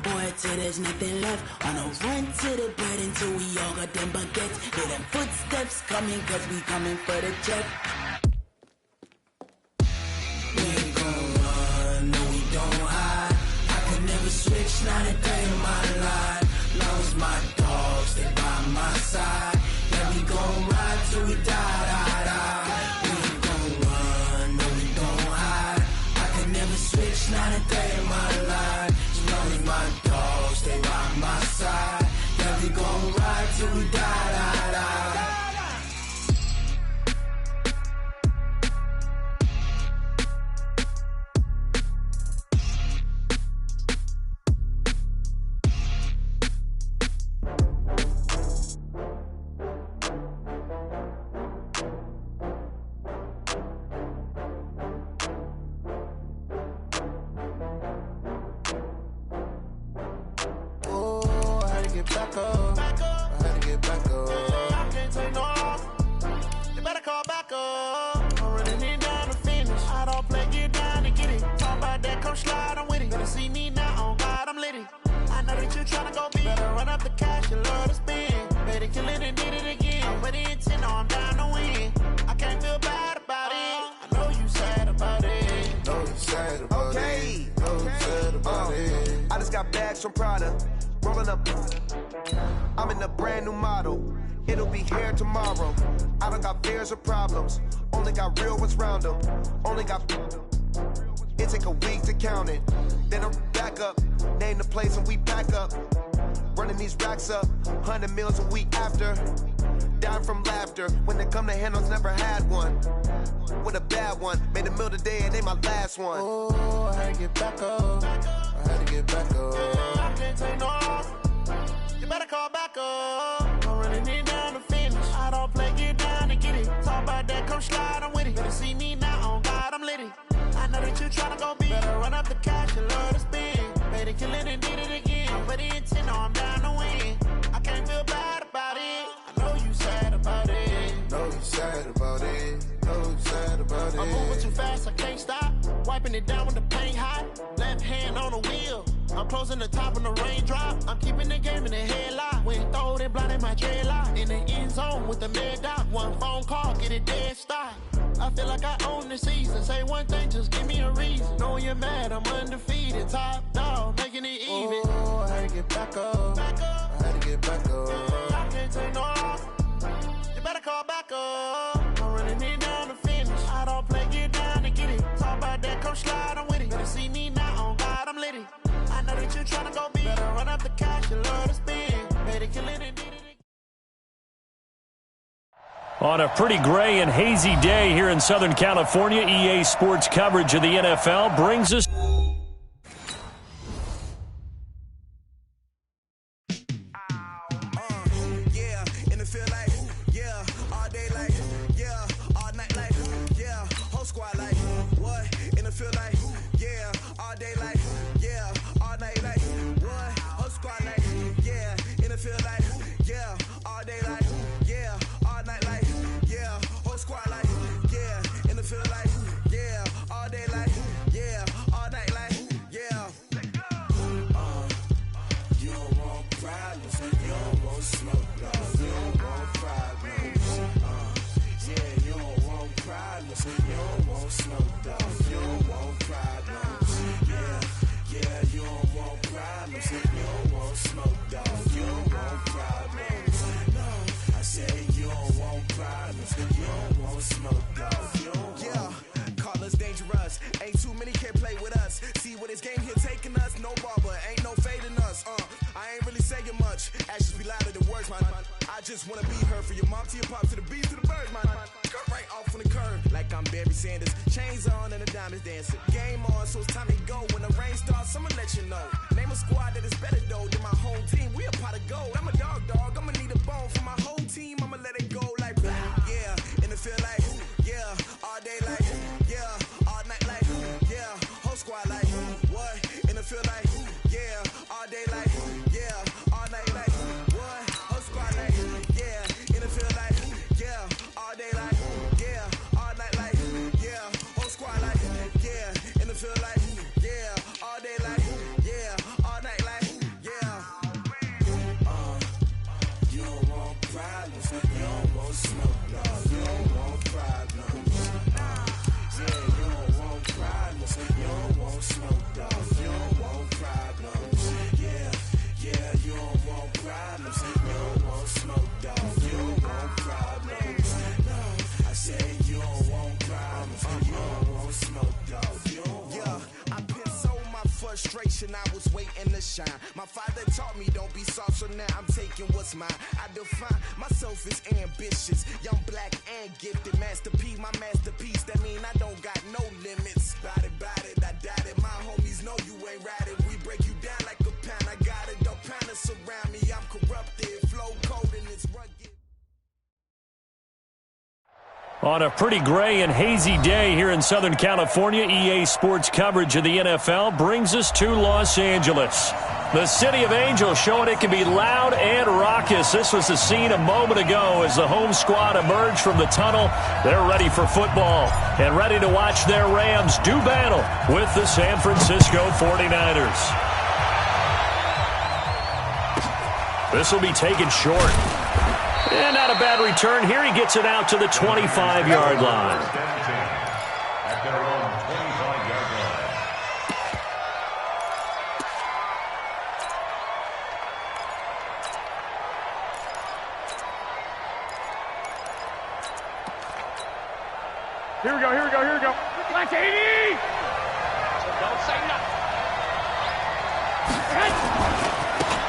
boy, till there's nothing left. On a run to the bread until we all got them baguettes. Hear them footsteps coming, cause we coming for the check. We ain't gon' run, no we don't hide. I could never switch, not a day in my life. Long as my dogs stay by my side. Yeah, we gon' ride till we die, die, die. We ain't gon' run, no we don't hide. I could never switch, not a day in my life. As long as my dogs stay by my side. Yeah, we gon' ride till we die, die, die. Back up. I had to get back up. I can't take no off. You better call back up. I'm running it down to finish. I don't play, get down to get it. Talk about that, come slide, I'm with it. Better see me now, on God, I'm litty. I know that you tryna go big. Better run up the cash, you love to spend. Better kill it and did it again. I'm with the intent, no, I'm down to win. I can't feel bad about it. I know you sad about it. Know you sad about it. Know you sad about it. I just got bags from Prada. Rolling up, I'm in a brand new model. It'll be here tomorrow. I don't got fears or problems. Only got real ones round them. Only got. It take a week to count it. Then I'm back up. Name the place and we pack up. Running these racks up. 100 meals a week after. Down from laughter. When they come to handles, never had one. With a bad one. Made a meal today and they my last one. Oh, I had to get back up. I had to get back up. I can't take no off. You better call back up. I'm running it down to finish. I don't play, get down to get it. Talk about that, come slide, I'm with it. Better see me now, on God, I'm litty. I know that you tryna go big. Better run up the cash, you love to spend. Better kill it and did it again. I'm with the intent, no, I'm down to win. I can't feel bad about it. I know you sad about it. Know you sad about it. Know you sad about it. I'm moving too fast, I can't stop. Wiping it down when the paint hot. Left hand on the wheel. I'm closing the top when the raindrop. I'm keeping the game in the headlock. When throw it blind in my dreadlock. In the end zone with the mad dot. One phone call, get it dead stop. I feel like I own the season. Say one thing, just give me a reason. Knowing you're mad, I'm undefeated. Top dog, making it even. Oh, I had to get back up. I had to get back up. I can't take no off. You better call back up. I'm running it down to finish. I don't play, get down to get it. Talk about that, come slide, I'm with it. Better see me now, on God, I'm litty. I know that you tryna go big. Better run up the cash, you love to spend. Better kill it and did it. On a pretty gray and hazy day here in Southern California, EA Sports coverage of the NFL brings us. Just wanna be heard from your mom to your pop to the beat to the birds, man. Cut right off on the curb like I'm Barry Sanders. Chains on and the diamonds dancing. Game on, so it's time to go. When the rain starts, I'ma let you know. Name a squad that is better though than my home team. We a pot of gold. I'm a dog. I'ma need a bone for my whole team. I'ma let it go like blah. Yeah, and it feel like yeah, all day like yeah, all night like yeah, whole squad like what? And it feel like yeah, all day like yeah, all night like what? Whole squad like yeah, and it feel like yeah, all day like yeah, all night like yeah, whole squad like yeah, and it feel like yeah, all day like yeah, all night generation, I was waiting to shine. My father taught me don't be soft, so now I'm taking what's mine. I define myself as ambitious, young, black, and gifted. Master P, my masterpiece, that mean I don't got no limits. Bout it, I doubt it. My homies know you ain't ratted. We break you down like a pound. I got it, don't pound us around me. I'm corrupted, flow cold and it's rugged. On a pretty gray and hazy day here in Southern California, EA Sports coverage of the NFL brings us to Los Angeles. The City of Angels showing it can be loud and raucous. This was the scene a moment ago as the home squad emerged from the tunnel. They're ready for football and ready to watch their Rams do battle with the San Francisco 49ers. This will be taken short. And not a bad return here. He gets it out to the 25-yard line. At their own 25-yard line. Here we go. Let's 80! So don't say nothing.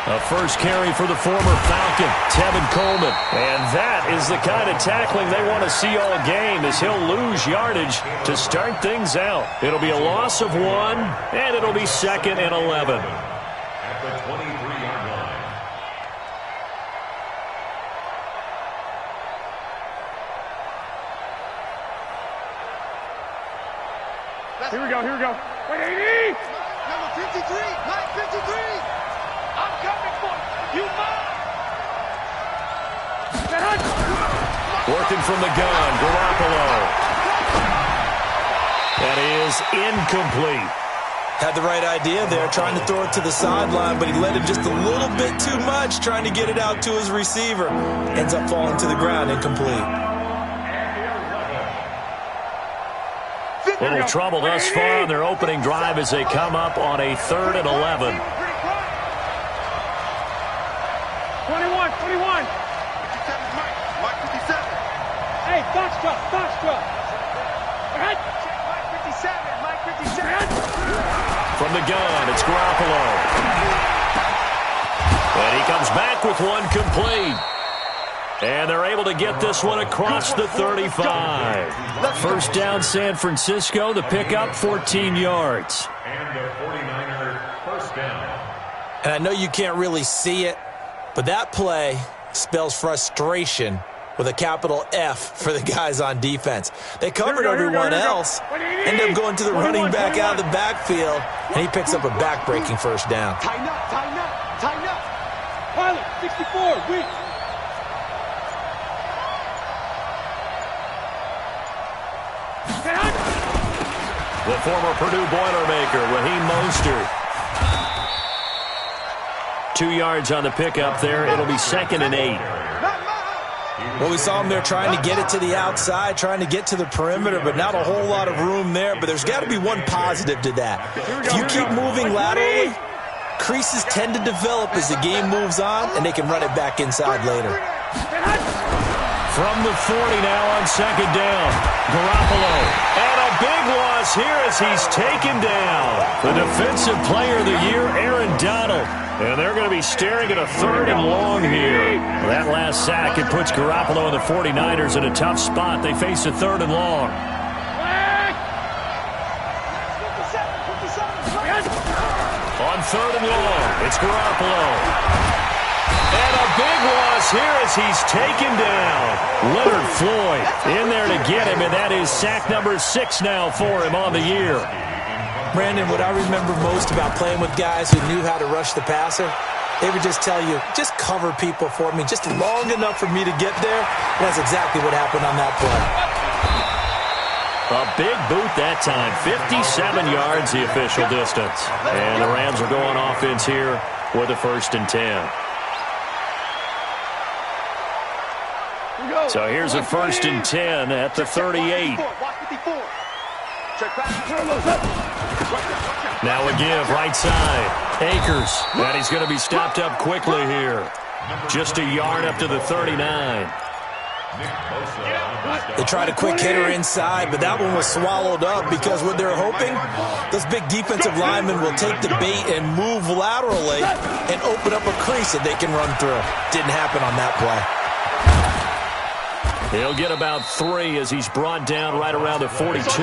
A first carry for the former Falcon, Tevin Coleman. And that is the kind of tackling they want to see all game, as he'll lose yardage to start things out. It'll be a loss of 1, and it'll be 2nd and 11. At the 23-yard line. Here we go. Wait, 80! Number 53, line 53! I'm coming for you. You must. Working from the gun, Garoppolo. That is incomplete. Had the right idea there, trying to throw it to the sideline, but he let him just a little bit too much, trying to get it out to his receiver. Ends up falling to the ground, incomplete. Little trouble thus far on their opening drive as they come up on a 3rd and 11. 21. Mike 57. Hey, Foxtrot. Mike 57. From the gun, it's Garoppolo. And he comes back with one complete. And they're able to get this one across the 35. First down, San Francisco. The pickup, 14 yards. And the 49er first down. And I know you can't really see it, but that play spells frustration with a capital F for the guys on defense. They covered everyone else, end up going to the running back out of the backfield, and he picks up a back-breaking first down. Tighten up. Pilot, 64, weak. The former Purdue Boilermaker, Raheem Mostert. 2 yards on the pickup there. It'll be 2nd and 8. Well, we saw him there trying to get it to the outside, trying to get to the perimeter, but not a whole lot of room there. But there's got to be one positive to that. If you keep moving laterally, creases tend to develop as the game moves on, and they can run it back inside later. From the 40 now on 2nd down. Garoppolo. And a big loss here as he's taken down. The defensive player of the year, Aaron Donald. And they're going to be staring at a 3rd and long here. That last sack, it puts Garoppolo and the 49ers in a tough spot. They face a 3rd and long. On 3rd and long, it's Garoppolo. And a big loss here as he's taken down. Leonard Floyd in there to get him, and that is sack number 6 now for him on the year. Brandon, what I remember most about playing with guys who knew how to rush the passer, they would just tell you, just cover people for me, just long enough for me to get there. And that's exactly what happened on that play. A big boot that time, 57 yards the official distance. And the Rams are going offense here with a 1st and 10. So here's a 1st and 10 at the 38. Now a give, right side. Akers, and he's going to be stopped up quickly here. Just a yard up to the 39. They tried a quick hitter inside, but that one was swallowed up because what they're hoping, those big defensive linemen will take the bait and move laterally and open up a crease that they can run through. Didn't happen on that play. He'll get about 3 as he's brought down right around the 42.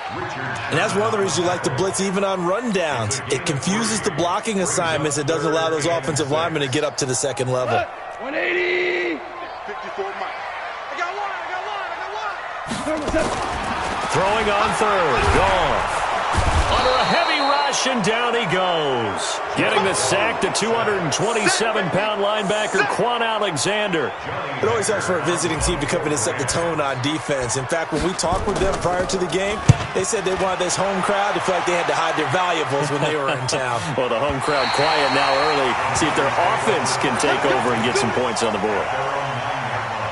And that's one of the reasons you like to blitz even on rundowns. It confuses the blocking assignments. It doesn't allow those offensive linemen to get up to the second level. 180. 54 Mike. I got one. Throwing on third. Goff. Under a heavy rush, and down he goes. Getting the sack, the 227-pound linebacker, Quan Alexander. It always helps for a visiting team to come in and set the tone on defense. In fact, when we talked with them prior to the game, they said they wanted this home crowd to feel like they had to hide their valuables when they were in town. Well, the home crowd quiet now early. See if their offense can take over and get some points on the board.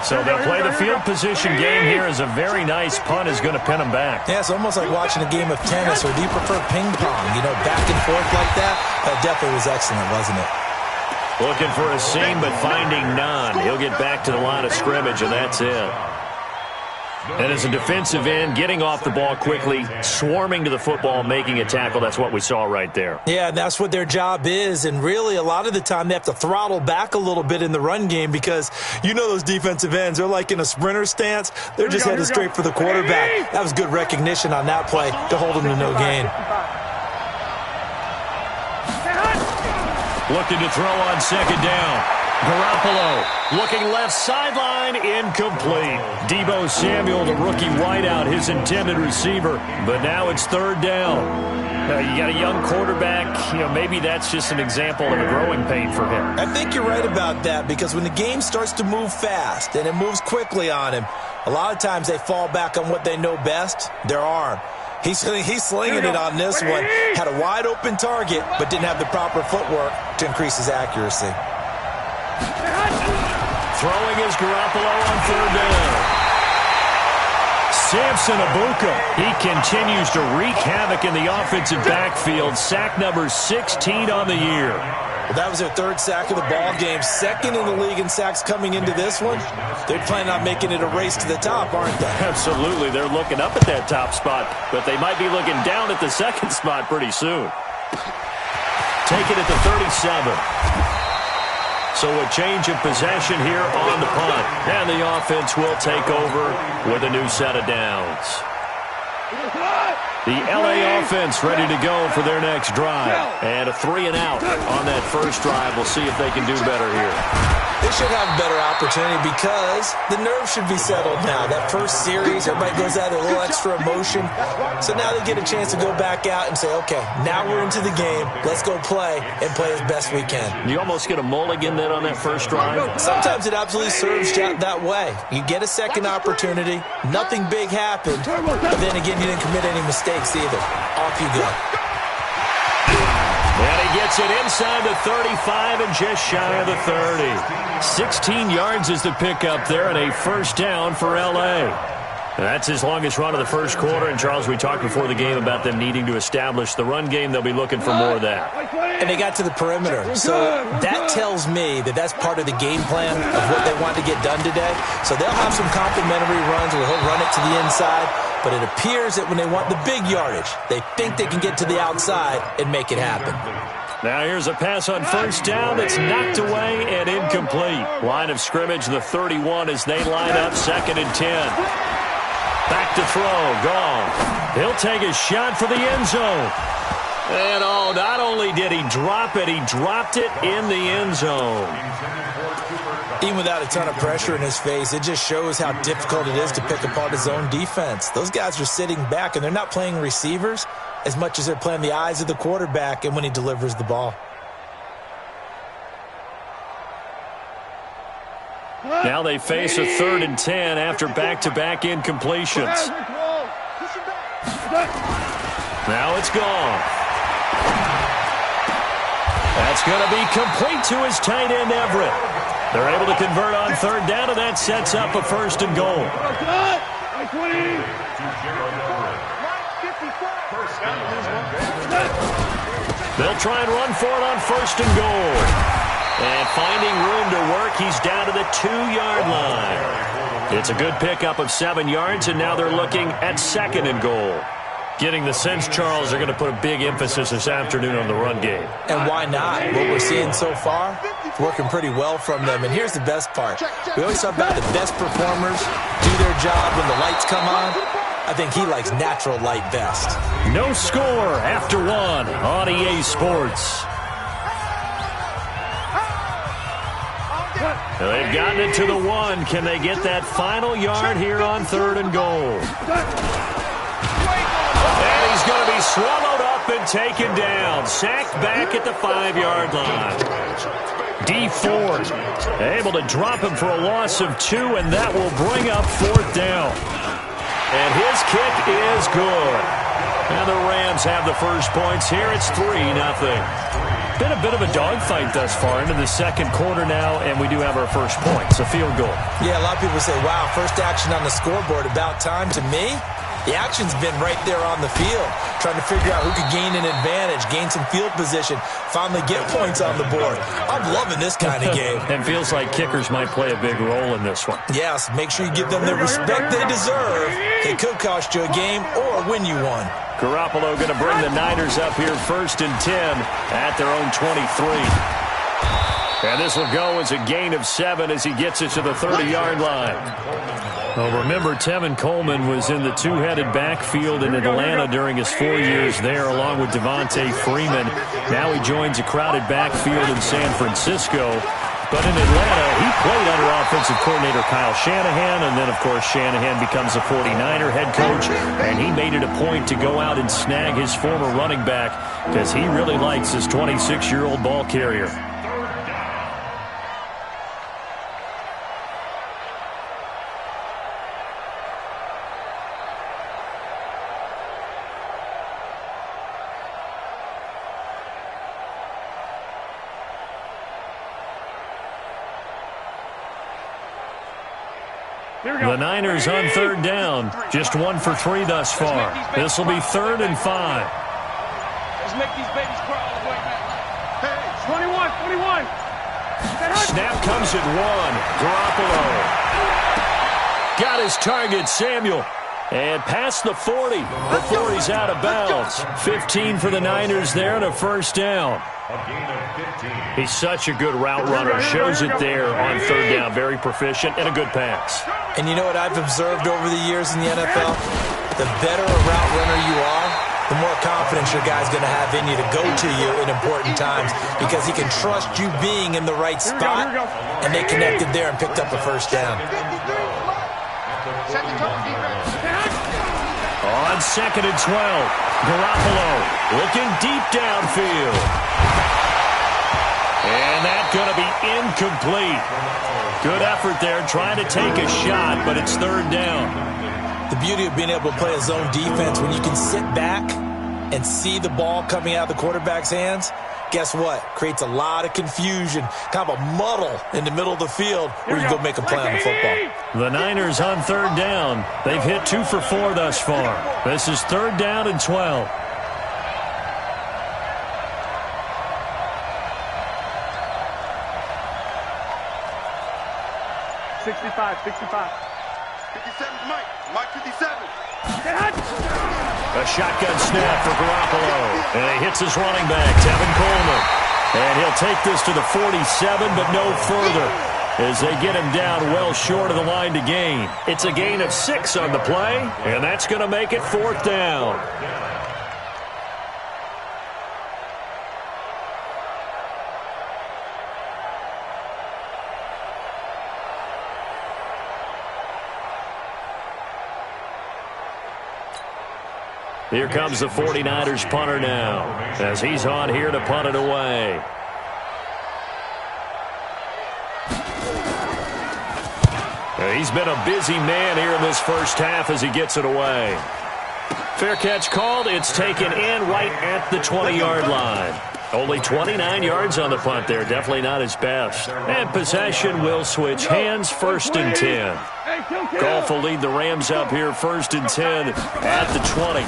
So they'll play the field position game here as a very nice punt is going to pin them back. Yeah, it's almost like watching a game of tennis, or do you prefer ping pong? You know, back and forth like that? That definitely was excellent, wasn't it? Looking for a seam, but finding none. He'll get back to the line of scrimmage, and that's it. And as a defensive end, getting off the ball quickly, swarming to the football, making a tackle, that's what we saw right there. Yeah, and that's what their job is. And really, a lot of the time, they have to throttle back a little bit in the run game because you know those defensive ends, they're like in a sprinter stance. They're just headed straight for the quarterback. That was good recognition on that play to hold them to no gain. Looking to throw on second down. Garoppolo looking left sideline, incomplete. Deebo Samuel, the rookie wideout, his intended receiver. But now it's third down. Now, you got a young quarterback. You know, maybe that's just an example of a growing pain for him. I think you're right about that because when the game starts to move fast and it moves quickly on him, a lot of times they fall back on what they know best, their arm. He's slinging it on this one. Had a wide open target, but didn't have the proper footwork to increase his accuracy. Throwing is Garoppolo on third down. Samson Abuka. He continues to wreak havoc in the offensive backfield. Sack number 16 on the year. Well, that was their third sack of the ball game. Second in the league in sacks coming into this one. They're planning on making it a race to the top, aren't they? Absolutely. They're looking up at that top spot, but they might be looking down at the second spot pretty soon. Take it at the 37. So a change of possession here on the punt. And the offense will take over with a new set of downs. The L.A. offense ready to go for their next drive. And a 3-and-out on that first drive. We'll see if they can do better here. They should have a better opportunity because the nerves should be settled now. That first series, everybody goes out there, a little extra emotion. So now they get a chance to go back out and say, okay, now we're into the game. Let's go play and play as best we can. You almost get a mulligan then on that first drive? Sometimes it absolutely serves that way. You get a second opportunity. Nothing big happened. But then again, you didn't commit any mistakes either. Off you go. And he gets it inside the 35 and just shy of the 30. 16 yards is the pickup there and a first down for L.A. That's his longest run of the first quarter. And, Charles, we talked before the game about them needing to establish the run game. They'll be looking for more of that. And they got to the perimeter. So that tells me that that's part of the game plan of what they want to get done today. So they'll have some complimentary runs where he'll run it to the inside. But it appears that when they want the big yardage, they think they can get to the outside and make it happen. Now here's a pass on first down that's knocked away and incomplete. Line of scrimmage, the 31 as they line up second and 10. Back to throw, gone. He'll take a shot for the end zone. And not only did he drop it, he dropped it in the end zone. Even without a ton of pressure in his face, it just shows how difficult it is to pick apart his own defense. Those guys are sitting back, and they're not playing receivers as much as they're playing the eyes of the quarterback and when he delivers the ball. Now they face a 3rd and 10 after back-to-back incompletions. Now it's gone. That's going to be complete to his tight end, Everett. They're able to convert on third down, and that sets up a first and goal. They'll try and run for it on first and goal. And finding room to work, he's down to the 2-yard line. It's a good pickup of 7 yards, and now they're looking at 2nd and goal. Getting the sense, Charles, they're going to put a big emphasis this afternoon on the run game. And why not? What we're seeing so far, it's working pretty well from them. And here's the best part. We always talk about the best performers do their job when the lights come on. I think he likes natural light best. No score after 1 on EA Sports. They've gotten it to the 1. Can they get that final yard here on 3rd and goal? And he's going to be swallowed up and taken down. Sacked back at the 5-yard line. D Ford able to drop him for a loss of 2, and that will bring up 4th down. And his kick is good. And the Rams have the first points here. It's 3-0. Been a bit of a dogfight thus far into the 2nd quarter now, and we do have our first points, a field goal. Yeah, a lot of people say, wow, first action on the scoreboard, about time. To me, the action's been right there on the field, trying to figure out who could gain an advantage, gain some field position, finally get points on the board. I'm loving this kind of game. And feels like kickers might play a big role in this one. Yes, make sure you give them the respect they deserve. It could cost you a game or win you one. Garoppolo going to bring the Niners up here 1st and 10 at their own 23. And this will go as a gain of 7 as he gets it to the 30-yard line. Well, remember, Tevin Coleman was in the 2-headed backfield in Atlanta during his 4 years there, along with Devontae Freeman. Now he joins a crowded backfield in San Francisco. But in Atlanta, he played under offensive coordinator Kyle Shanahan, and then, of course, Shanahan becomes a 49er head coach, and he made it a point to go out and snag his former running back because he really likes his 26-year-old ball carrier. The Niners on 3rd down. Just 1 for 3 thus far. This will be 3rd and 5. Let's make these babies crawl all the way back. Hey, 21. Snap comes at 1. Garoppolo got his target, Samuel. And past the 40 before he's out of bounds. 15 for the Niners there and a first down. He's such a good route runner. Shows it there on 3rd down. Very proficient and a good pass. And you know what I've observed over the years in the NFL? The better a route runner you are, the more confidence your guy's going to have in you to go to you in important times because he can trust you being in the right spot, and they connected there and picked up a first down. On 2nd and 12, Garoppolo looking deep downfield. And that's going to be incomplete. Good effort there, trying to take a shot, but it's 3rd down. The beauty of being able to play a zone defense when you can sit back and see the ball coming out of the quarterback's hands, guess what? Creates a lot of confusion, kind of a muddle in the middle of the field where you go make a play on the football. The Niners on 3rd down. They've hit 2 for 4 thus far. This is 3rd down and 12. $65. 57, Mike 57. A shotgun snap for Garoppolo. And he hits his running back, Tevin Coleman. And he'll take this to the 47, but no further as they get him down well short of the line to gain. It's a gain of 6 on the play, and that's going to make it 4th down. Here comes the 49ers punter now as he's on here to punt it away. He's been a busy man here in this first half as he gets it away. Fair catch called. It's taken in right at the 20-yard line. Only 29 yards on the punt there. Definitely not his best. And possession will switch hands, 1st and 10. Goff will lead the Rams up here 1st and 10 at the 20.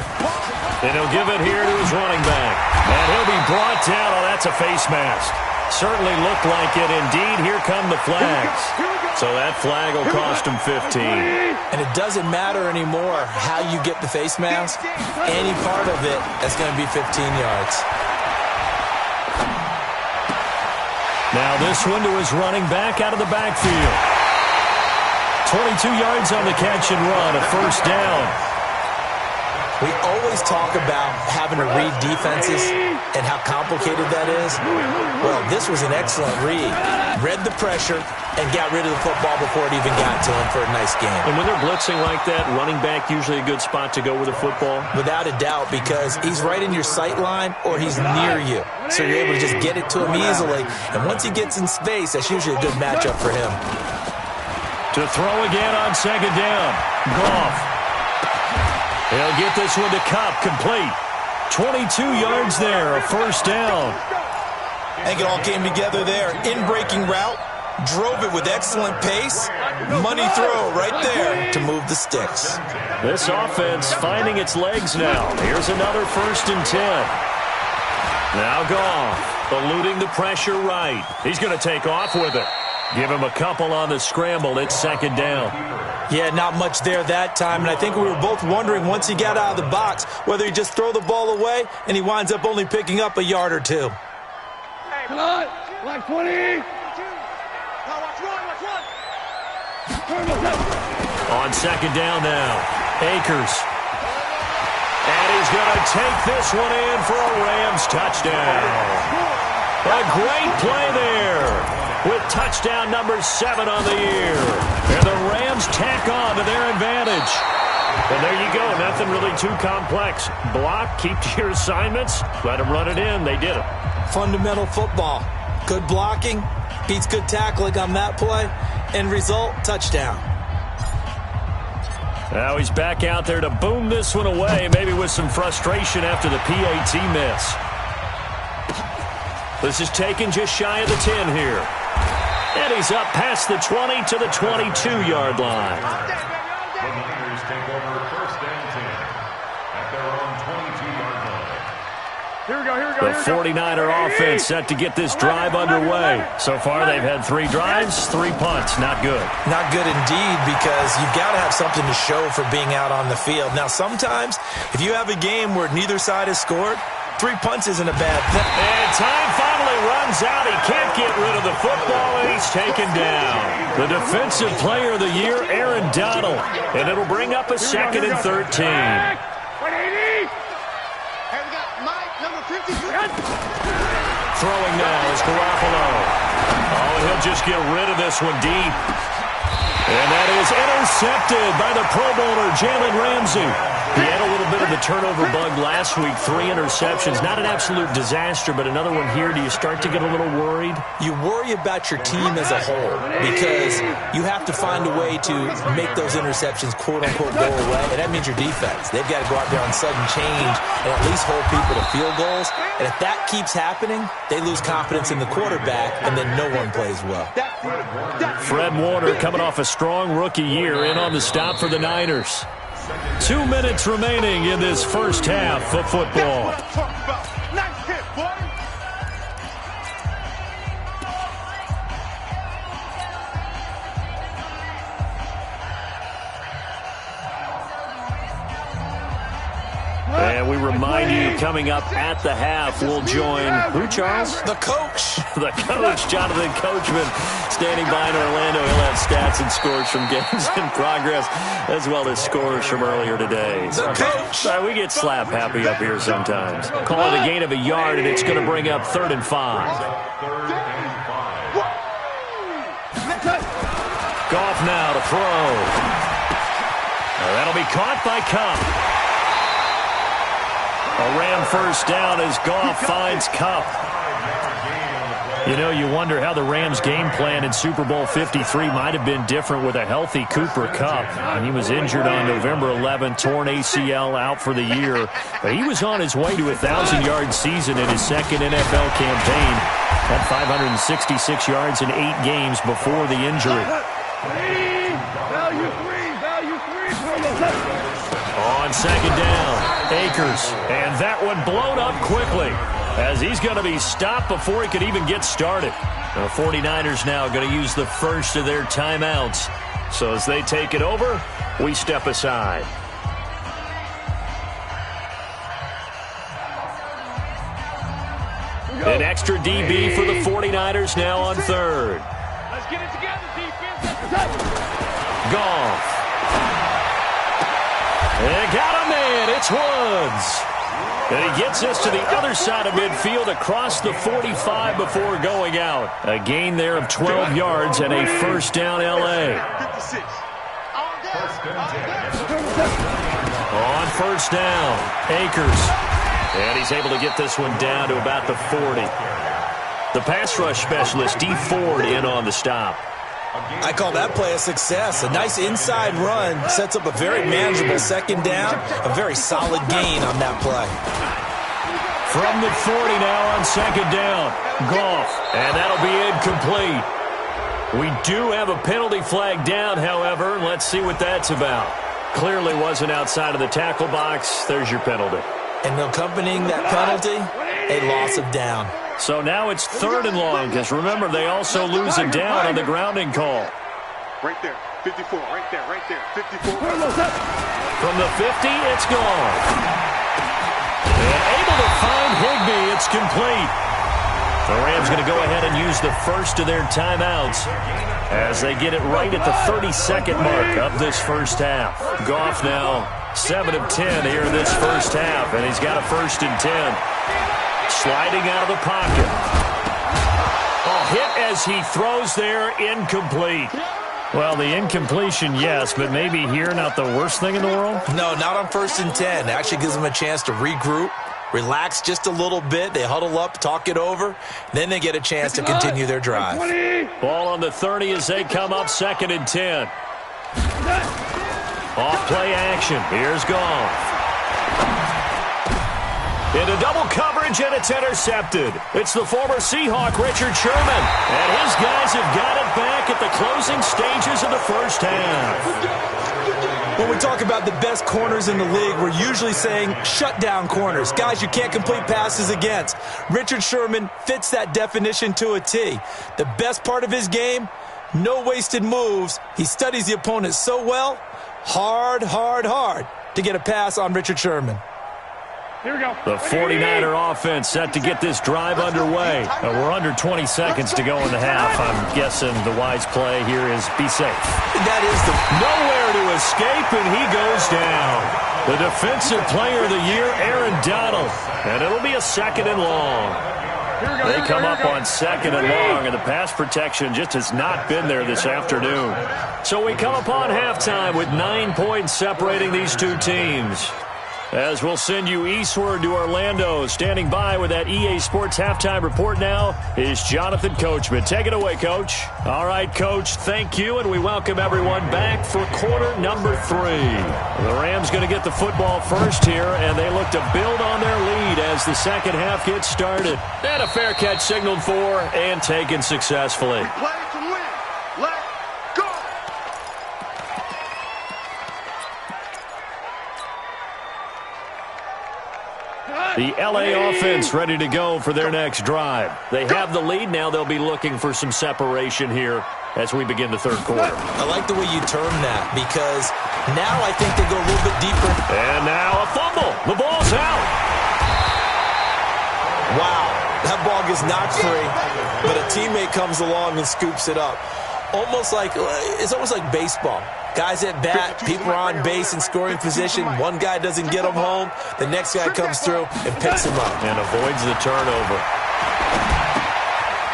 And he'll give it here to his running back. And he'll be brought down. Oh, that's a face mask. Certainly looked like it. Indeed, here come the flags. So that flag will cost him 15. And it doesn't matter anymore how you get the face mask. Any part of it, that's going to be 15 yards. Now this one to his running back out of the backfield. 22 yards on the catch and run, a first down. We always talk about having to read defenses and how complicated that is. Well, this was an excellent read. Read the pressure and got rid of the football before it even got to him for a nice game. And when they're blitzing like that, running back usually a good spot to go with a football? Without a doubt, because he's right in your sight line or he's near you. So you're able to just get it to him easily. And once he gets in space, that's usually a good matchup for him. To throw again on second down. Goff. He'll get this one to Kupp, complete. 22 yards there, a first down. I think it all came together there. In-breaking route, drove it with excellent pace. Money throw right there to move the sticks. This offense finding its legs now. Here's another 1st and 10. Now Goff, eluding the pressure right. He's going to take off with it. Give him a couple on the scramble. It's second down. Yeah, not much there that time, and I think we were both wondering once he got out of the box whether he just throw the ball away and he winds up only picking up a yard or two. Come on, like 20. On second down now, Akers. And he's going to take this one in for a Rams touchdown. A great play there, with touchdown number 7 on the year. And the Rams tack on to their advantage. And there you go, nothing really too complex. Block, keep to your assignments, let them run it in. They did it. Fundamental football. Good blocking, beats good tackling on that play, end result, touchdown. Now he's back out there to boom this one away, maybe with some frustration after the PAT miss. This is taken just shy of the 10 here. And he's up past the 20 to the 22-yard line. The Niners take over 1st and 10 at their own 22-yard line. Here we go, here we go. The 49er offense set to get this drive underway. So far, they've had 3 drives, 3 punts. Not good. Not good indeed, because you've got to have something to show for being out on the field. Now, sometimes, if you have a game where neither side has scored, 3 punts isn't a bad thing. And time finally runs out. He can't get rid of the football, and he's taken down. The defensive player of the year, Aaron Donald. And it'll bring up a 2nd and 13. Throwing now is Garoppolo. Oh, he'll just get rid of this one deep. And that is intercepted by the Pro Bowler, Jalen Ramsey. He had a little bit of the turnover bug last week, 3 interceptions. Not an absolute disaster, but another one here. Do you start to get a little worried? You worry about your team as a whole because you have to find a way to make those interceptions, quote-unquote, go away, and that means your defense. They've got to go out there on sudden change and at least hold people to field goals. And if that keeps happening, they lose confidence in the quarterback, and then no one plays well. Fred Warner coming off a strong rookie year in on the stop for the Niners. 2 minutes remaining in this first half of football. Nice hit, boy. And we remind you, coming up at the half, we'll join, who, Charles? The coach. The coach, Jonathan Coachman, standing by in Orlando. He'll have stats and scores from games in progress, as well as scores from earlier today. The coach. We get slap happy up here sometimes. Call it a gain of a yard, and it's going to bring up 3rd and 5. 3rd and 5. Goff now to throw. That'll be caught by Kupp. A Ram first down as Goff finds Kupp. You know, you wonder how the Rams' game plan in Super Bowl 53 might have been different with a healthy Cooper Kupp. And he was injured on November 11, torn ACL, out for the year. But he was on his way to a 1,000-yard season in his 2nd NFL campaign. Had 566 yards in 8 games before the injury. Value three. On second down, Akers. And that one blown up quickly. as he's going to be stopped before he could even get started. The 49ers now going to use the first of their timeouts. So as they take it over, we step aside. An extra DB for the 49ers now on third. Let's get it together, defense. Goff. They got a man. It's Woods. And he gets us to the other side of midfield across the 45 before going out. A gain there of 12 yards and a first down L.A. 56. On first down, Akers. And he's able to get this one down to about the 40. The pass rush specialist, D. Ford, in on the stop. I call that play a success. A nice inside run sets up a very manageable second down. A very solid gain on that play. From the 40 now on second down. Goff. And that'll be incomplete. We do have a penalty flag down, however. Let's see what that's about. Clearly wasn't outside of the tackle box. There's your penalty. And accompanying that penalty, a loss of down. So now it's third and long, because remember, they also lose a down on the grounding call. Right there, 54, right there, 54. From the 50, it's gone. And able to find Higbee, it's complete. The Rams going to go ahead and use the first of their timeouts as they get it right at the 32nd mark of this first half. Goff now 7 of 10 here in this first half, and he's got a 1st and 10. Sliding out of the pocket. A hit as he throws there, incomplete. Well, the incompletion, yes, but maybe here not the worst thing in the world? No, not on 1st and 10. It actually gives them a chance to regroup, relax just a little bit. They huddle up, talk it over, then they get a chance to continue their drive. Ball on the 30 as they come up 2nd and 10. Off play action. Here's Goff. Into double coverage, and it's intercepted. It's the former Seahawk, Richard Sherman. And his guys have got it back at the closing stages of the first half. When we talk about the best corners in the league, we're usually saying shutdown corners. Guys you can't complete passes against. Richard Sherman fits that definition to a T. The best part of his game, no wasted moves. He studies the opponent so well, hard to get a pass on Richard Sherman. Here we go. The 49er offense set to get this drive underway. We're under 20 seconds to go in the half. I'm guessing the wise play here is be safe. That is nowhere to escape, and he goes down. The defensive player of the year, Aaron Donald. And it'll be a 2nd and long. They come up on 2nd and long, and the pass protection just has not been there this afternoon. So we come upon halftime with 9 points separating these two teams. As we'll send you eastward to Orlando. Standing by with that EA Sports halftime report now is Jonathan Coachman. Take it away, Coach. All right, Coach, thank you, and we welcome everyone back for quarter number 3. The Rams going to get the football first here, and they look to build on their lead as the second half gets started. And a fair catch signaled for and taken successfully. Play to win. Let's go. The L.A. offense ready to go for their next drive. They have the lead. Now they'll be looking for some separation here as we begin the third quarter. I like the way you term that, because now I think they go a little bit deeper. And now a fumble. The ball's out. Wow, that ball gets knocked free, but a teammate comes along and scoops it up. It's almost like baseball. Guys at bat, people are on base in scoring position. One guy doesn't get him home. The next guy comes through and picks him up. And avoids the turnover.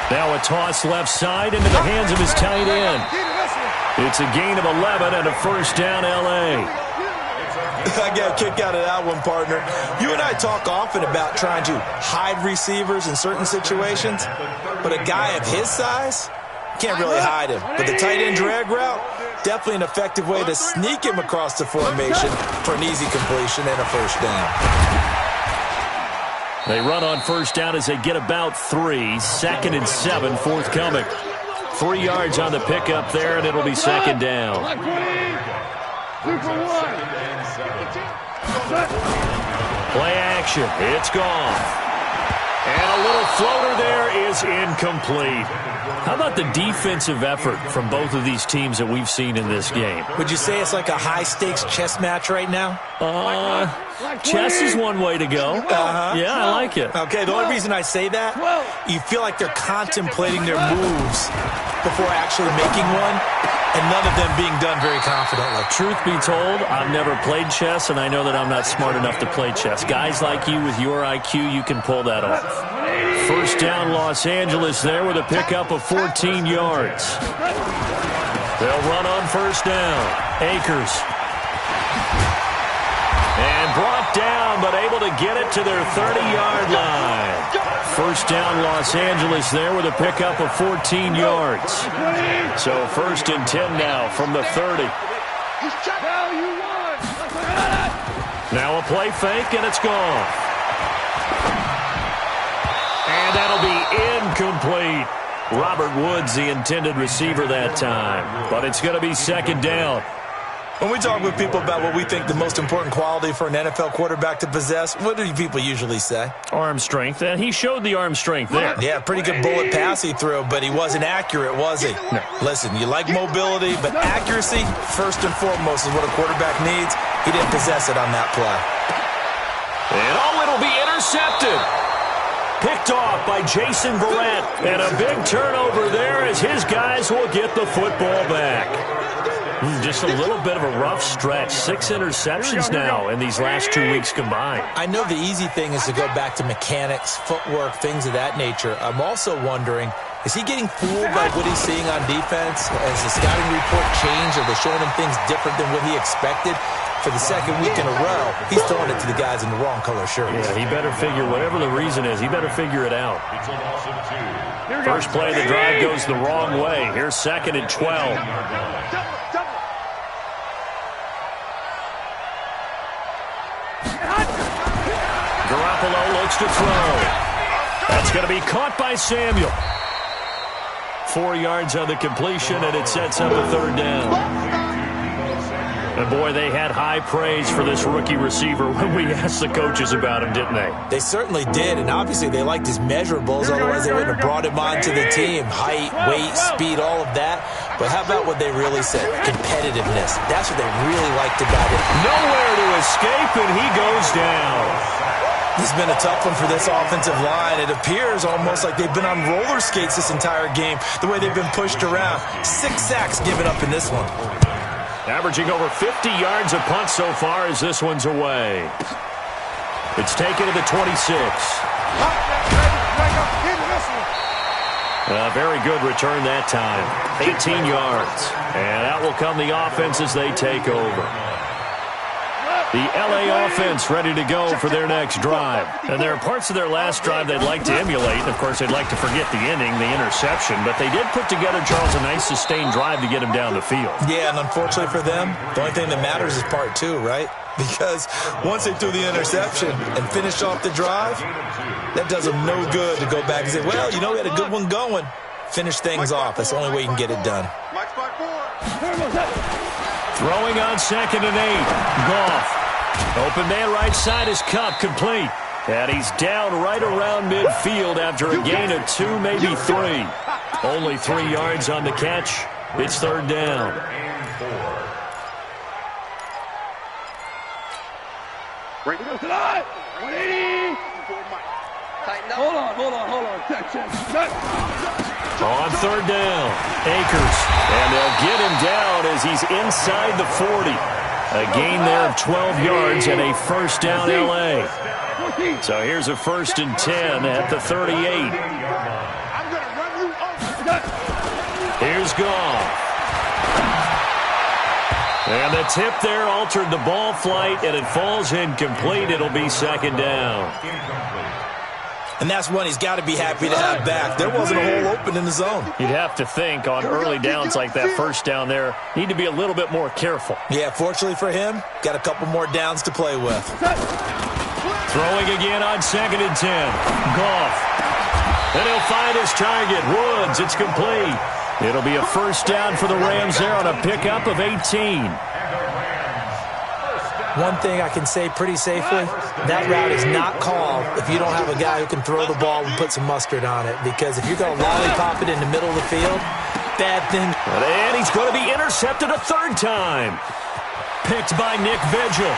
Now a toss left side into the hands of his tight end. It's a gain of 11 and a first down L.A. I got a kick out of that one, partner. You and I talk often about trying to hide receivers in certain situations, but a guy of his size, can't really hide him. But the tight end drag route, definitely an effective way to sneak him across the formation for an easy completion and a first down. They run on first down as they get about 3. 2nd and 7 forthcoming. 3 yards on the pickup there, and it'll be second down. 2 for 1. Play action. It's Goff. And a little floater there is incomplete. How about the defensive effort from both of these teams that we've seen in this game? Would you say it's like a high-stakes chess match right now? Chess is one way to go. Yeah, I like it. Okay, the only reason I say that, you feel like they're contemplating their moves before actually making one, and none of them being done very confidently. Truth be told, I've never played chess, and I know that I'm not smart enough to play chess. Guys like you with your IQ, you can pull that off. First down, Los Angeles there with a pickup of 14 yards. They'll run on first down. Akers. And brought down, but able to get it to their 30-yard line. First down, Los Angeles there with a pickup of 14 yards. So first and 10 now from the 30. Now a play fake, and it's gone. And that'll be incomplete. Robert Woods, the intended receiver that time. But it's going to be second down. When we talk with people about what we think the most important quality for an NFL quarterback to possess, what do people usually say? Arm strength, and he showed the arm strength there. Yeah, pretty good bullet pass he threw, but he wasn't accurate, was he? No. Listen, you like mobility, but accuracy, first and foremost, is what a quarterback needs. He didn't possess it on that play. And it'll be intercepted. Picked off by Jason Verrett. And a big turnover there as his guys will get the football back. Just a little bit of a rough stretch. 6 interceptions now in these last 2 weeks combined. I know the easy thing is to go back to mechanics, footwork, things of that nature. I'm also wondering, is he getting fooled by what he's seeing on defense? Has the scouting report changed? Are they showing him things different than what he expected? For the second week in a row, he's throwing it to the guys in the wrong color shirts. Yeah, he better figure, whatever the reason is, he better figure it out. First play of the drive goes the wrong way. Here's second and 12. Garoppolo looks to throw. That's going to be caught by Samuel. 4 yards on the completion, and it sets up a third down. And, boy, they had high praise for this rookie receiver when we asked the coaches about him, didn't they? They certainly did, and obviously they liked his measurables. Otherwise, they wouldn't have brought him onto the team. Height, weight, speed, all of that. But how about what they really said? Competitiveness. That's what they really liked about it. Nowhere to escape, and he goes down. This has been a tough one for this offensive line. It appears almost like they've been on roller skates this entire game, the way they've been pushed around. 6 sacks given up in this one. Averaging over 50 yards a punt so far as this one's away. It's taken to the 26. A very good return that time. 18 yards. And out will come the offense as they take over. The LA offense ready to go for their next drive. And there are parts of their last drive they'd like to emulate. And, of course, they'd like to forget the ending, the interception. But they did put together, Charles, a nice sustained drive to get him down the field. Yeah, and unfortunately for them, the only thing that matters is part 2, right? Because once they threw the interception and finished off the drive, that does them no good to go back and say, well, you know, we had a good one going. Finish things off. That's the only way you can get it done. Throwing on second and 8. Goff. Open man right side is Cup, complete. And he's down right around midfield after a gain of 2, maybe 3. Only 3 yards on the catch. It's third down. Hold on. On third down, Akers. And they'll get him down as he's inside the 40. A gain there of 12 yards and a first down L.A. So here's a first and 10 at the 38. Here's Goff. And the tip there altered the ball flight, and it falls incomplete. It'll be second down. And that's one he's got to be happy to have back. There wasn't a hole open in the zone. You'd have to think on early downs like that first down there, need to be a little bit more careful. Yeah, fortunately for him, got a couple more downs to play with. Throwing again on second and 10. Goff. And he'll find his target. Woods, it's complete. It'll be a first down for the Rams there on a pickup of 18. One thing I can say pretty safely, that route is not called if you don't have a guy who can throw the ball and put some mustard on it. Because if you're going to lollipop it in the middle of the field, bad thing. And he's going to be intercepted a third time. Picked by Nick Vigil.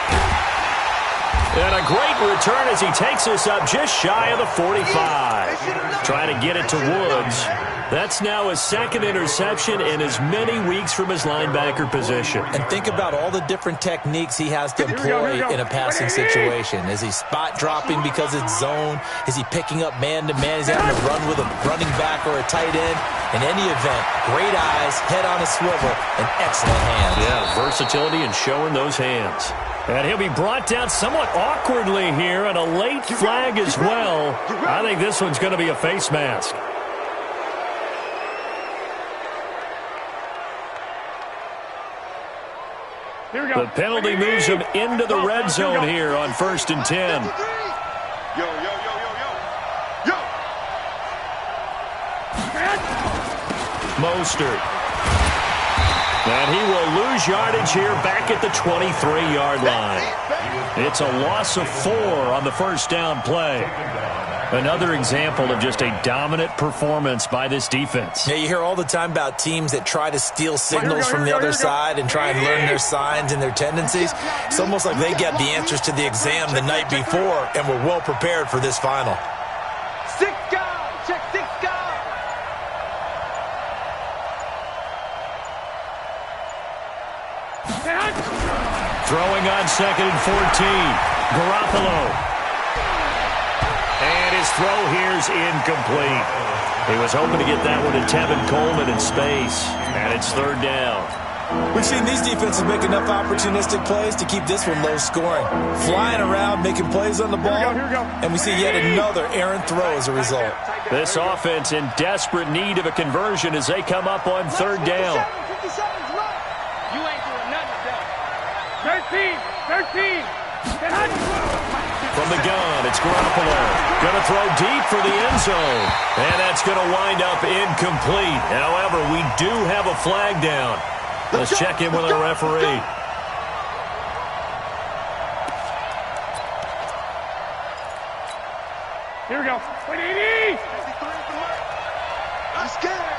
And a great return as he takes us up just shy of the 45. Trying to get it to Woods. That's now his second interception in as many weeks from his linebacker position. And think about all the different techniques he has to employ in a passing situation. Is he spot dropping because it's zone? Is he picking up man-to-man? Is he having to run with a running back or a tight end? In any event, great eyes, head on a swivel, and excellent hands. Yeah, versatility and showing those hands. And he'll be brought down somewhat awkwardly here, and a late flag as well. I think this one's going to be a face mask. The penalty moves him into the red zone here on 1st and 10. Mostert. And he will lose yardage here back at the 23-yard line. It's a loss of 4 on the first down play. Another example of just a dominant performance by this defense. Yeah, you hear all the time about teams that try to steal signals from the other side and try and learn their signs and their tendencies. It's almost like they get the answers to the exam the night before and were well prepared for this final. 6 guard, check 6 guard. Throwing on 2nd and 14. Garoppolo. And his throw here's incomplete. He was hoping to get that one to Tevin Coleman in space. And it's 3rd down. We've seen these defenses make enough opportunistic plays to keep this one low scoring. Flying around, making plays on the ball. And we see yet another errant throw as a result. This offense in desperate need of a conversion as they come up on 3rd down. 57 right. You ain't doing nothing, 13. From the gun, it's Garoppolo. Going to throw deep for the end zone. And that's going to wind up incomplete. However, we do have a flag down. Let's check in with our referee. Here we go. 180. I'm scared.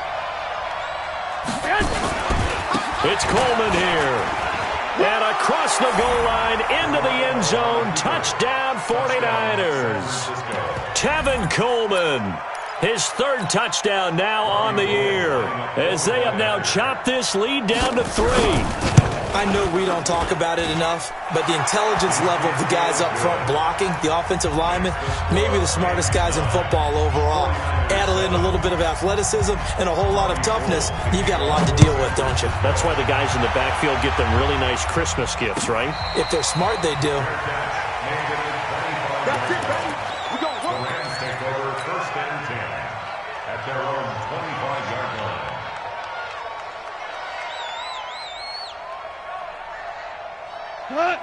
It's Coleman here. And across the goal line, into the end zone, touchdown 49ers. Tevin Coleman, his 3rd touchdown now on the year, as they have now chopped this lead down to 3. I know we don't talk about it enough, but the intelligence level of the guys up front blocking, the offensive linemen, maybe the smartest guys in football overall. Add in a little bit of athleticism and a whole lot of toughness, you've got a lot to deal with, don't you? That's why the guys in the backfield get them really nice Christmas gifts, right? If they're smart, they do. That's it, baby. We going to work. The Rams take over 1st and 10 at their own 25-yard line.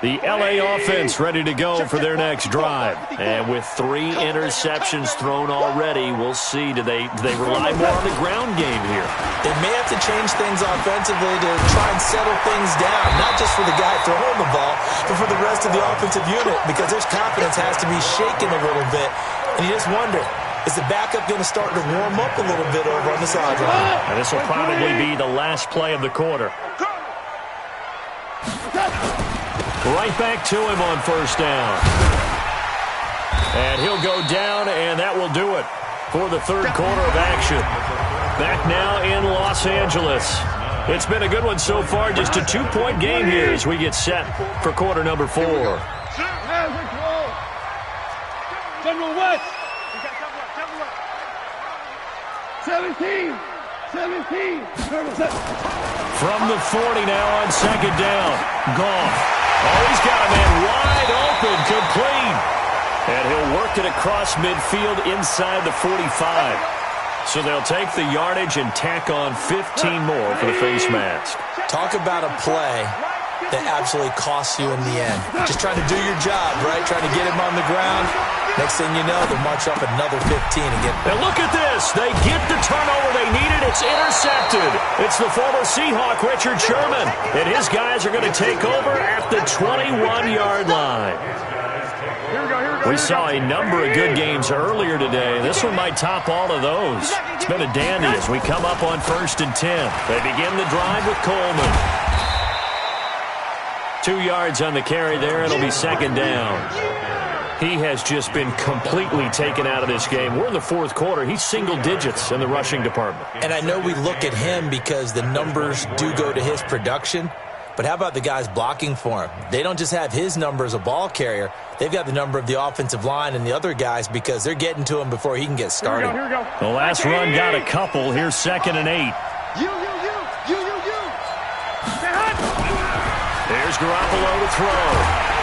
The LA offense ready to go for their next drive. And with 3 interceptions thrown already, we'll see. Do they rely more on the ground game here? They may have to change things offensively to try and settle things down, not just for the guy throwing the ball, but for the rest of the offensive unit, because their confidence has to be shaken a little bit. And you just wonder, is the backup going to start to warm up a little bit over on the sideline? And this will probably be the last play of the quarter. Right back to him on 1st down. And he'll go down, and that will do it for the 3rd quarter of action. Back now in Los Angeles. It's been a good one so far, just a 2-point game here as we get set for quarter number 4. General West. 17. From the 40 now on 2nd down. Goff. Oh, he's got a man wide open, complete. And he'll work it across midfield inside the 45. So they'll take the yardage and tack on 15 more for the face mask. Talk about a play that absolutely costs you in the end. Just trying to do your job, right? Trying to get him on the ground. Next thing you know, they'll march up another 15 and get... And look at this. They get the turnover they needed. It's intercepted. intercepted. It's the former Seahawk, Richard Sherman. And his guys are going to take over at the 21-yard line. We saw a number of good games earlier today. This one might top all of those. It's been a dandy as we come up on 1st and 10. They begin the drive with Coleman. 2 yards on the carry there. It'll be 2nd down. He has just been completely taken out of this game. We're in the 4th quarter. He's single digits in the rushing department. And I know we look at him because the numbers do go to his production. But how about the guys blocking for him? They don't just have his number as a ball carrier. They've got the number of the offensive line and the other guys because they're getting to him before he can get started. Here we go. The last run got a couple. Here's 2nd and 8. There's Garoppolo to throw.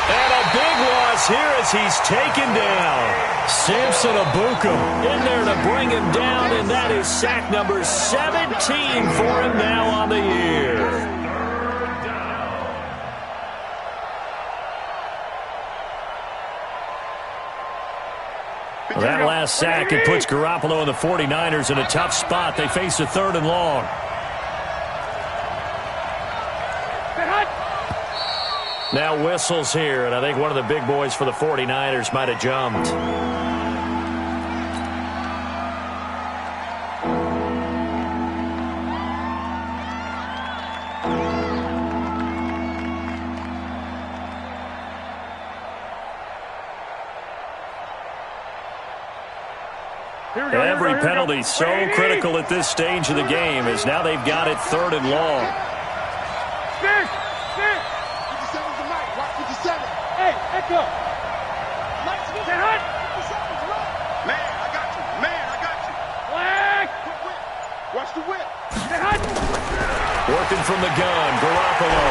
And a big loss here as he's taken down. Samson Abukum in there to bring him down, and that is sack number 17 for him now on the year. Well, that last sack, it puts Garoppolo and the 49ers in a tough spot. They face a 3rd and long. Now whistles here, and I think one of the big boys for the 49ers might have jumped. Every penalty so critical at this stage of the game as now they've got it 3rd and long. Hey, Echo. Get hot. Man, I got you. Flag. Watch the whip. Get hot. Working from the gun, Garoppolo.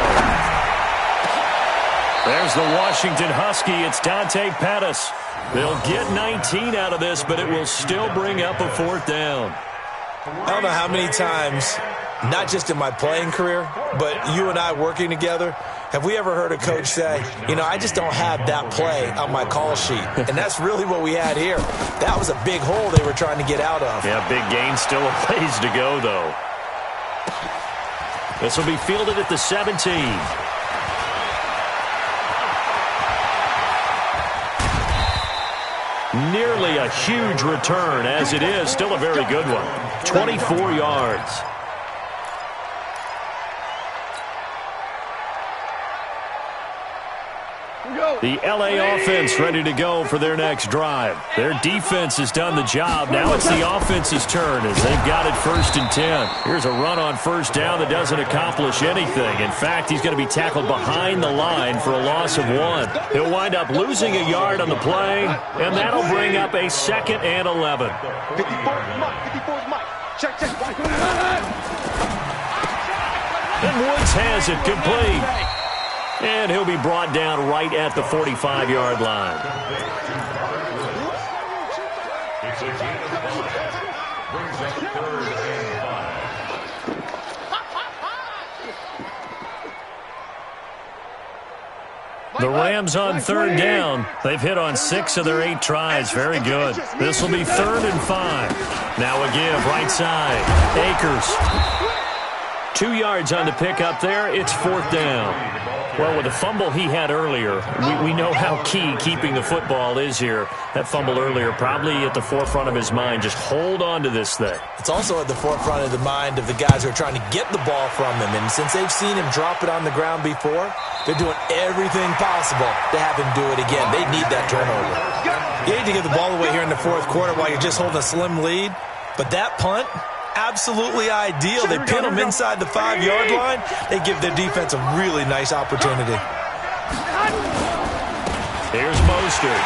There's the Washington Husky. It's Dante Pettis. They'll get 19 out of this, but it will still bring up a 4th down. I don't know how many times, not just in my playing career, but you and I working together, have we ever heard a coach say, you know, I just don't have that play on my call sheet. And that's really what we had here. That was a big hole they were trying to get out of. Yeah, big gain, still a ways to go, though. This will be fielded at the 17. Nearly a huge return, as it is. Still a very good one. 24 yards. The LA offense ready to go for their next drive. Their defense has done the job. Now it's the offense's turn as they've got it 1st and 10. Here's a run on 1st down that doesn't accomplish anything. In fact, he's going to be tackled behind the line for a loss of 1. He'll wind up losing a yard on the play, and that'll bring up a 2nd and 11. 54's Mike. Check. And Woods has it complete. And he'll be brought down right at the 45-yard line. It's a gain of 5. Brings up 3rd and 5. The Rams on 3rd down. They've hit on 6 of their 8 tries. Very good. This will be 3rd and 5. Now a give, right side. Akers. 2 yards on the pickup there. It's 4th down. Well, with the fumble he had earlier, we know how key keeping the football is here. That fumble earlier probably at the forefront of his mind. Just hold on to this thing. It's also at the forefront of the mind of the guys who are trying to get the ball from him. And since they've seen him drop it on the ground before, they're doing everything possible to have him do it again. They need that turnover. You need to get the ball away here in the 4th quarter while you're just holding a slim lead. But that punt, absolutely ideal. They pin them inside the 5-yard line. They give their defense a really nice opportunity. Here's Mostert.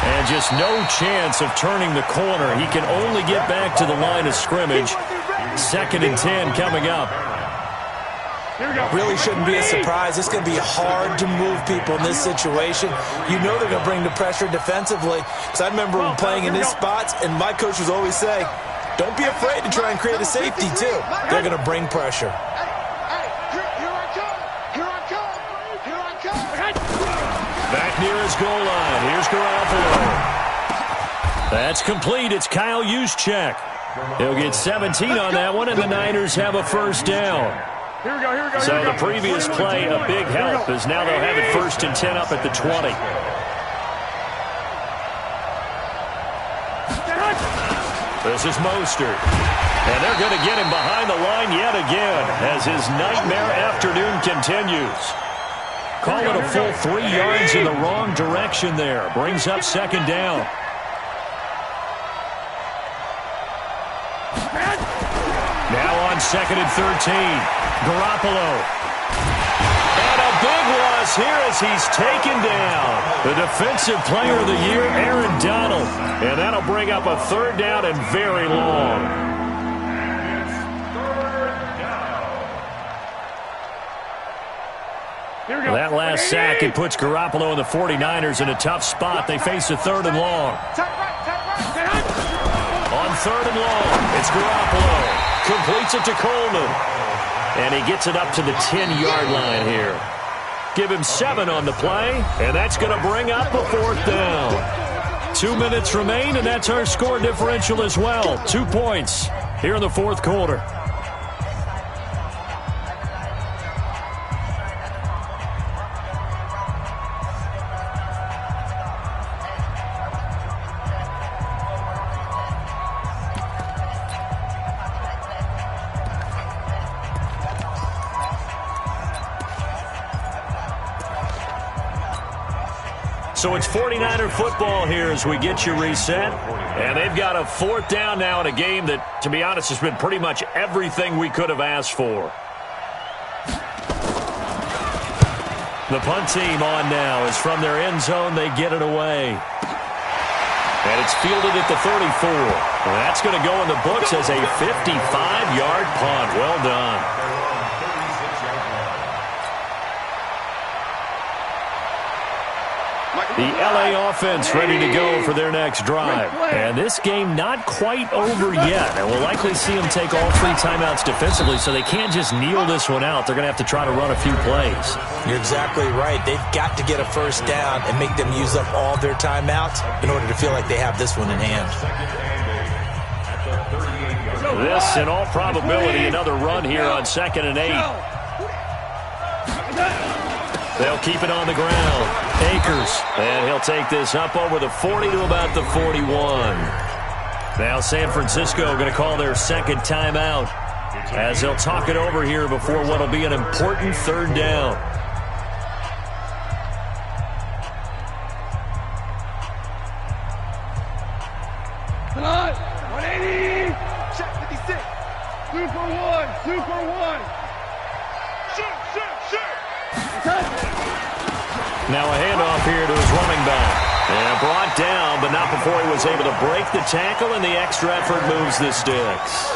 And just no chance of turning the corner. He can only get back to the line of scrimmage. 2nd and 10 coming up. Really shouldn't be a surprise. It's going to be hard to move people in this situation. You know they're going to bring the pressure defensively. Because I remember playing in these spots, and my coach was always saying, don't be afraid to try and create a safety, too. They're going to bring pressure. Back near his goal line. Here's Garoppolo. That's complete. It's Kyle Juszczyk. He'll get 17 on that one, and the Niners have a first down. Here we go. So the previous play, a big help, as now they'll have it 1st and 10 up at the 20. This is Mostert. And they're going to get him behind the line yet again as his nightmare afternoon continues. Call it a full 3 yards in the wrong direction there. Brings up 2nd down. Now on 2nd and 13. Garoppolo. And a big loss here as he's taken down. The defensive player of the year, Aaron Donald. And that'll bring up a 3rd down and very long. That last sack, it puts Garoppolo and the 49ers in a tough spot. They face a 3rd and long. On 3rd and long, it's Garoppolo. Completes it to Coleman. And he gets it up to the 10-yard line here. Give him 7 on the play, and that's going to bring up a 4th down. 2 minutes remain, and that's our score differential as well. 2 points here in the 4th quarter. So it's 49er football here as we get you reset. And they've got a 4th down now in a game that, to be honest, has been pretty much everything we could have asked for. The punt team on now is from their end zone. They get it away. And it's fielded at the 34. And that's going to go in the books as a 55-yard punt. Well done. The LA offense ready to go for their next drive. And this game not quite over yet. And we'll likely see them take all 3 timeouts defensively, so they can't just kneel this one out. They're going to have to try to run a few plays. You're exactly right. They've got to get a 1st down and make them use up all their timeouts in order to feel like they have this one in hand. This, in all probability, another run here on 2nd and 8. They'll keep it on the ground. Akers, and he'll take this up over the 40 to about the 41. Now San Francisco going to call their 2nd timeout as they'll talk it over here before what will be an important 3rd down. Come on, 180. Check 56. Super one. Shoot. Now a handoff here to his running back. And brought down, but not before he was able to break the tackle, and the extra effort moves the sticks.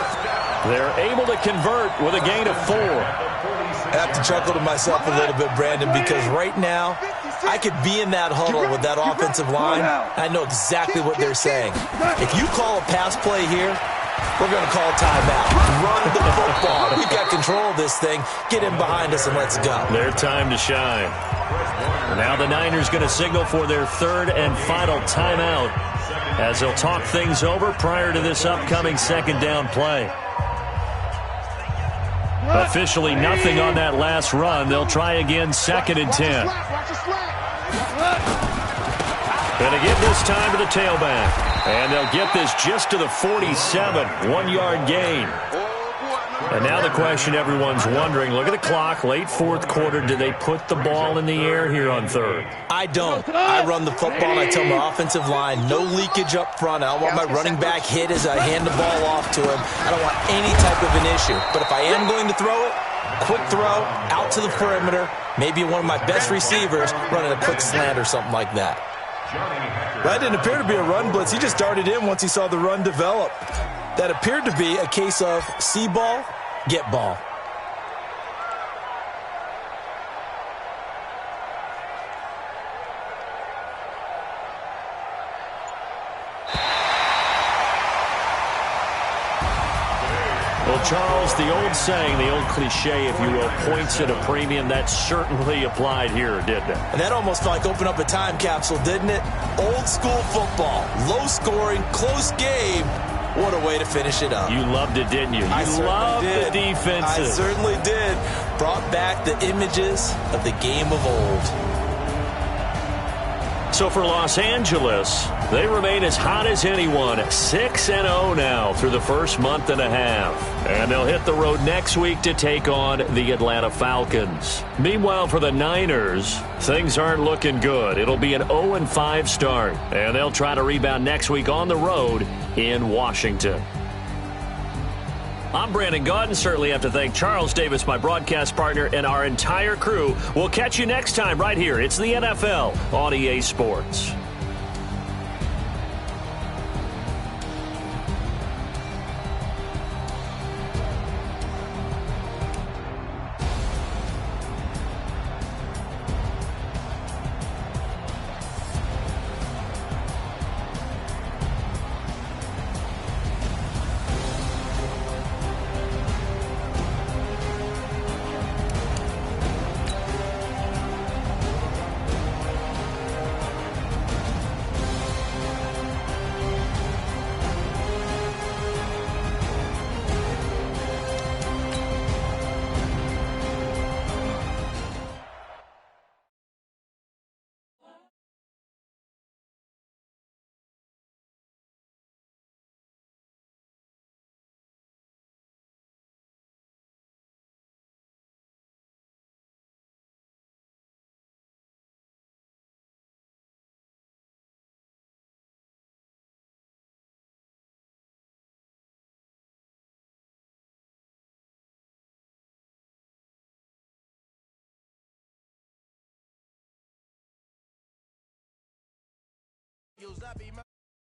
They're able to convert with a gain of 4. I have to chuckle to myself a little bit, Brandon, because right now I could be in that huddle with that offensive line. I know exactly what they're saying. If you call a pass play here, we're going to call timeout. Run the football. We've got control of this thing. Get in behind us and let's go. Their time to shine. Now the Niners going to signal for their 3rd and final timeout as they'll talk things over prior to this upcoming 2nd down play. Officially nothing on that last run. They'll try again 2nd and 10. Going to give this time to the tailback. And they'll get this just to the 47. 1-yard gain. And now the question everyone's wondering, look at the clock, late 4th quarter, do they put the ball in the air here on 3rd? I don't. I run the football and I tell my offensive line, no leakage up front. I don't want my running back hit as I hand the ball off to him. I don't want any type of an issue. But if I am going to throw it, quick throw, out to the perimeter, maybe one of my best receivers running a quick slant or something like that. That didn't appear to be a run blitz. He just darted in once he saw the run develop. That appeared to be a case of see ball, get ball. Well, Charles, the old saying, the old cliche, if you will, points at a premium, that certainly applied here, didn't it? And that almost felt like opened up a time capsule, didn't it? Old school football, low scoring, close game, What a way to finish it up. You loved it, didn't you? You loved the defenses. I certainly did. Brought back the images of the game of old. So for Los Angeles, they remain as hot as anyone, 6-0 now through the first month and a half. And they'll hit the road next week to take on the Atlanta Falcons. Meanwhile, for the Niners, things aren't looking good. It'll be an 0-5 start, and they'll try to rebound next week on the road in Washington. I'm Brandon Gaudin. Certainly have to thank Charles Davis, my broadcast partner, and our entire crew. We'll catch you next time right here. It's the NFL on EA Sports. I be my